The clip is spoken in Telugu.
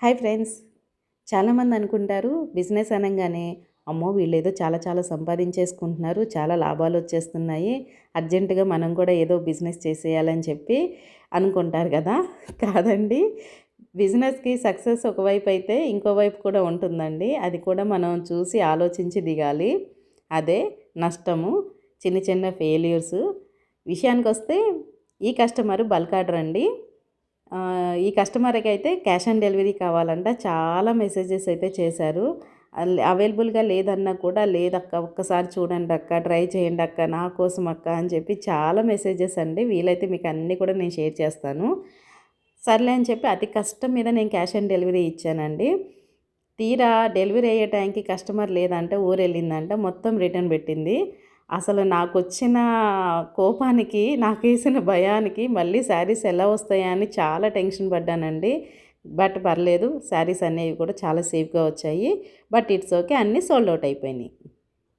Hi friends. చాలామంది అనుకుంటారు బిజినెస్ అనంగానే అమ్మో వీళ్ళేదో చాలా చాలా సంపాదించేసుకుంటున్నారు, చాలా లాభాలు వచ్చేస్తున్నాయి, అర్జెంటుగా మనం కూడా ఏదో బిజినెస్ చేసేయాలని చెప్పి అనుకుంటారు కదా. కాదండి, బిజినెస్కి సక్సెస్ ఒకవైపు అయితే ఇంకోవైపు కూడా ఉంటుందండి. అది కూడా మనం చూసి ఆలోచించి దిగాలి. అదే నష్టము, చిన్న చిన్న ఫెయిల్యూర్స్. విషయానికి వస్తే ఈ కస్టమర్ బల్క్ ఆర్డర్ అండి. ఈ కస్టమర్‌కి అయితే క్యాష్ ఆన్ డెలివరీ కావాలంట. చాలా మెసేజెస్ అయితే చేశారు. అవైలబుల్‌గా లేదన్నా కూడా, లేదక్క ఒక్కసారి చూడండక్క, ట్రై చేయండక్క, నా కోసం అక్క అని చెప్పి చాలా మెసేజెస్ అండి. వీలైతే మీకు అన్నీ కూడా నేను షేర్ చేస్తాను. సర్లే అని చెప్పి అతి కష్టం మీద నేను క్యాష్ ఆన్ డెలివరీ ఇచ్చానండి. తీరా డెలివరీ అయ్యే టైంకి కస్టమర్ లేదంట, ఊరెళ్ళిందంట, మొత్తం రిటర్న్ పెట్టింది. అసలు నాకొచ్చిన కోపానికి, నాకేసిన భయానికి మళ్ళీ శారీస్ ఎలా వస్తాయా అని చాలా టెన్షన్ పడ్డానండి. బట్ పర్లేదు, శారీస్ అనేవి కూడా చాలా సేఫ్‌గా వచ్చాయి. బట్ ఇట్స్ ఓకే, అన్నీ సోల్డ్ ఔట్ అయిపోయినాయి.